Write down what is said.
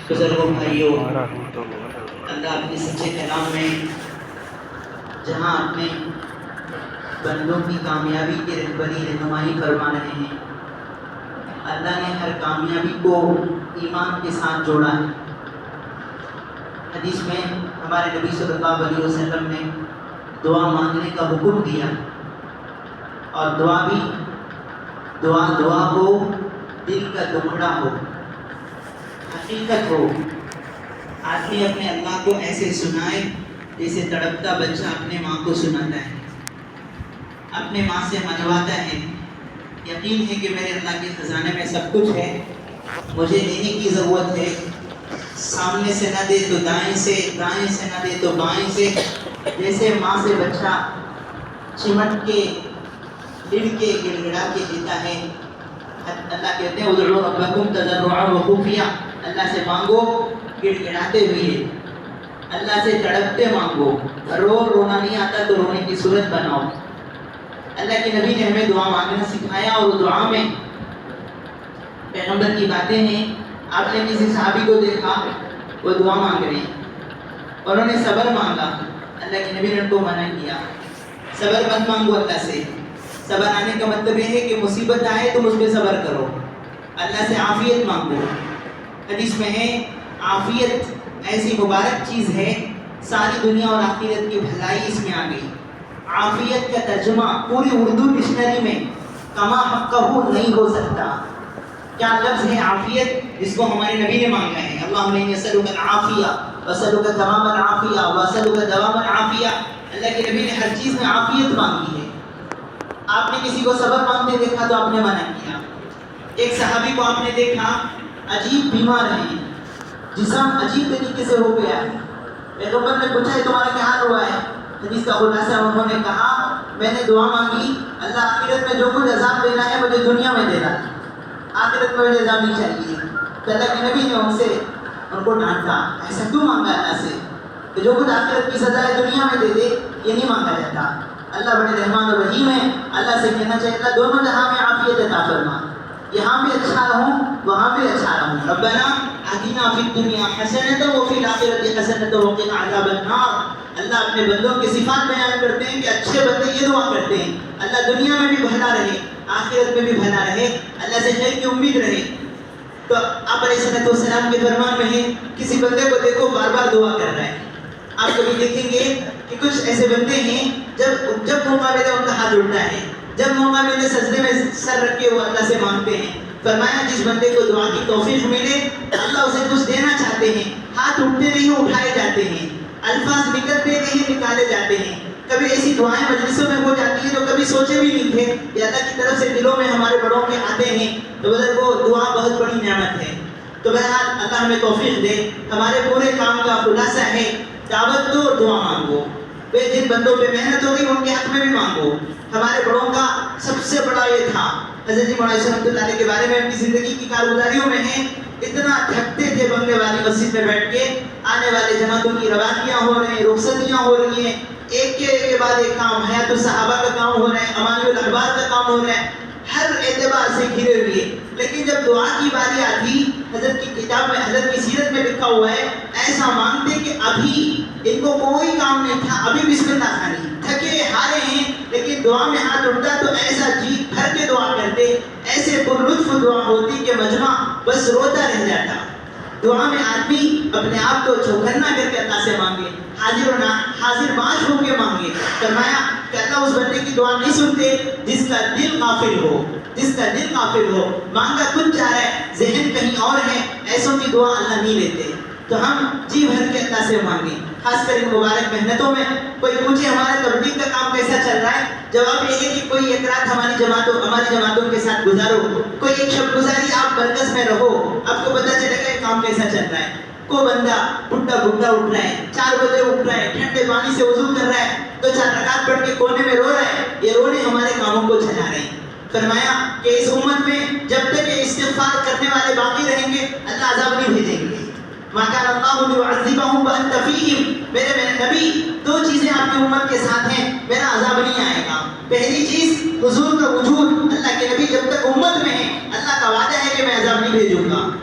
بزرگوں بھائیوں، اللہ اپنے سچے کلام میں جہاں اپنے بندوں کی کامیابی کی رہنمائی فرما رہے ہیں، اللہ نے ہر کامیابی کو ایمان کے ساتھ جوڑا ہے۔ حدیث میں ہمارے نبی صلی اللہ علیہ وسلم نے دعا مانگنے کا حکم دیا، اور دعا ہو، دل کا ٹکڑا ہو، حقیقت ہو۔ آدمی اپنے اللہ کو ایسے سنائے جیسے تڑپتا بچہ اپنے ماں کو سناتا ہے، اپنے ماں سے منواتا ہے۔ یقین ہے کہ میرے اللہ کے خزانے میں سب کچھ ہے، مجھے لینے کی ضرورت ہے۔ سامنے سے نہ دے تو دائیں سے، دائیں سے نہ دے تو بائیں سے۔ جیسے ماں سے بچہ چمٹ کے، لڑ کے، گڑ گڑا کے دیتا ہے، اللہ کہتے ہیں ادعوا ربکم تضرعا وخفیا، اللہ سے مانگو گڑ گڑاتے ہوئے، اللہ سے تڑپتے مانگو۔ رونا نہیں آتا تو رونے کی صورت بناؤ۔ اللہ کے نبی نے ہمیں دعا مانگنا سکھایا، اور دعا میں پیغمبر کی باتیں ہیں۔ آپ نے کسی صحابی کو دیکھا وہ دعا مانگ رہے ہیں، انہوں نے صبر مانگا، اللہ کے نبی نے ان کو منع کیا، صبر مت مانگو اللہ سے۔ صبر آنے کا مطلب یہ ہے کہ مصیبت آئے تو اس پہ صبر کرو، اللہ سے عافیت مانگو۔ حدیث میں ہے عافیت ایسی مبارک چیز ہے، ساری دنیا اور آخرت کی بھلائی اس میں آ گئی۔ عافیت کا ترجمہ پوری اردو ڈکشنری میں کما حقہ نہیں ہو سکتا۔ کیا لفظ ہے عافیت، جس کو ہمارے نبی نے مانگا ہے؟ اللہم انی اسألک العافیہ واسألک تمام العافیہ واسألک دوام العافیہ۔ اللہ کے نبی نے ہر چیز میں عافیت مانگی ہے۔ آپ نے کسی کو صبر مانگتے دیکھا تو آپ نے منع کیا۔ ایک صحابی کو آپ نے دیکھا عجیب بیمار ہے، جسم عجیب طریقے سے ہو گیا ہے، پیغمبر نے پوچھا ہے تمہارا کیا حال ہوا ہے؟ حدیث کا خلاصہ انہوں نے کہا میں نے دعا مانگی اللہ آخرت میں جو کچھ عذاب دینا ہے مجھے دنیا میں دینا، آخرت میں مجھے عذاب نہیں چاہیے۔ تو اللہ کے نبی نے ان کو ڈانٹا، ایسا کیوں مانگا اللہ سے کہ جو کچھ آخرت کی سزا ہے دنیا میں دے دے؟ یہ نہیں مانگا جاتا۔ اللہ بڑے رحمان و رحیم ہے، اللہ سے کہنا چاہیے اللہ دونوں جہاں میں عافیت عطا فرما، یہاں بھی اچھا رہوں وہاں بھی اچھا رہوں۔ ربنا آتنا فی الدنیا حسنۃ وفی الآخرۃ حسنۃ وقنا عذاب النار۔ اللہ اپنے بندوں کی صفات بیان کرتے ہیں کہ اچھے بندے یہ دعا کرتے ہیں اللہ دنیا میں بھی بھلا رہے، آخرت میں بھی بھلا رہے، اللہ سے خیر کی امید رہے۔ تو آپ علیہ الصلوۃ والسلام کے فرمان میں ہے کسی بندے کو دیکھو بار بار دعا کر رہا ہے۔ آپ کبھی دیکھیں گے کہ کچھ ایسے بندے ہیں جب موقع ملے ان کا ہاتھ اٹھتا ہے، جب موقع ملے سجدے میں سر رکھ کے وہ اللہ سے مانگتے ہیں۔ فرمایا جس بندے کو دعا کی توفیق ملے اللہ اسے کچھ دینا چاہتے ہیں، ہاتھ اٹھتے نہیں اٹھائے جاتے ہیں، الفاظ نکلتے نہیں نکالے جاتے ہیں۔ کبھی ایسی دعائیں مجلسوں میں ہو جاتی ہیں جو کبھی سوچے بھی نہیں تھے، یہ اللہ کی طرف سے دلوں میں ہمارے بڑوں کے آتے ہیں۔ تو بزرگوں دعا بہت بڑی نعمت ہے۔ تو بہرحال اللہ ہمیں توفیق دے۔ ہمارے پورے کام کا خلاصہ ہے دعوت دو، دعا مانگو۔ جن بندوں پہ محنت ہوگی ان کے حق میں بھی مانگو۔ ہمارے بڑوں کا سب سے بڑا یہ تھا، حضرت جی مولانا رحمۃ اللہ علیہ کے بارے میں ان کی زندگی کی کارگزاریوں میں ہے، اتنا تھکتے تھے بنگلے والی مسجد میں بیٹھ کے، آنے والے جماعتوں کی روانیاں ہو رہی ہیں، رخصتیاں ہو رہی ہیں، ایک کے بعد ایک کام، حیات الصحابہ کا کام ہو رہا ہے، امانی الاخبار کا کام ہو رہا ہے، ہر اعتبار سے گھرے ہوئے۔ لیکن جب دعا کی باری آتی، حضرت کی کتاب میں، حضرت کی سیرت میں لکھا ہوا ہے ایسا مانگتے کہ ابھی ان کو کوئی کام نہیں تھا، ابھی بسم اللہ خانی، تھکے ہارے ہیں، لیکن دعا میں ہاتھ اٹھتا تو ایسا جی بھر کے دعا کرتے، ایسے پر لطف دعا ہوتی کہ مجمع بس روتا رہ جاتا۔ دعا میں آدمی اپنے آپ کو چوکنا کر کے اللہ سے مانگے، حاضر باش ہو کے مانگے۔ فرمایا کہ اللہ اس بندے کی دعا نہیں سنتے جس کا دل غافل ہو، جس کا دل غافل ہو، مانگا کچھ چاہ رہا ہے ذہن کہیں اور ہے، ایسوں کی دعا اللہ نہیں لیتے۔ تو ہم جی بھر کے اللہ سے مانگیں، خاص کر ان مبارک محنتوں میں۔ کوئی پوچھے ہمارا تبلیغ کا کام کیسا چل رہا ہے، جواب یہ ہے کہ کوئی ایک رات ہماری جماعتوں کے ساتھ گزارو، کوئی ایک شب گزاری آپ مرکز میں رہو، آپ کو پتہ چلے گا یہ کام کیسا چل رہا ہے۔ کوئی بندہ بڈھا اٹھ رہا ہے، 4 بجے اٹھ رہا ہے، ٹھنڈے پانی سے وضو کر رہا ہے، 2-4 رکعت پڑھ کے کونے میں رو رہا ہے، یہ رونے ہمارے کاموں کو چلا رہے ہیں۔ فرمایا کہ اس امت میں جب تک یہ استغفار کرنے والے باقی رہیں گے اللہ عذاب نہیں بھیجیں گے۔ ما کان اللہ لیعذبہم وانت فیہم، میرے نبی 2 چیزیں آپ کی امت کے ساتھ ہیں، میرا عذاب نہیں آئے گا۔ پہلی چیز حضور کا وجود، اللہ کے نبی جب تک امت میں ہیں اللہ کا پانی بھیجوں گا.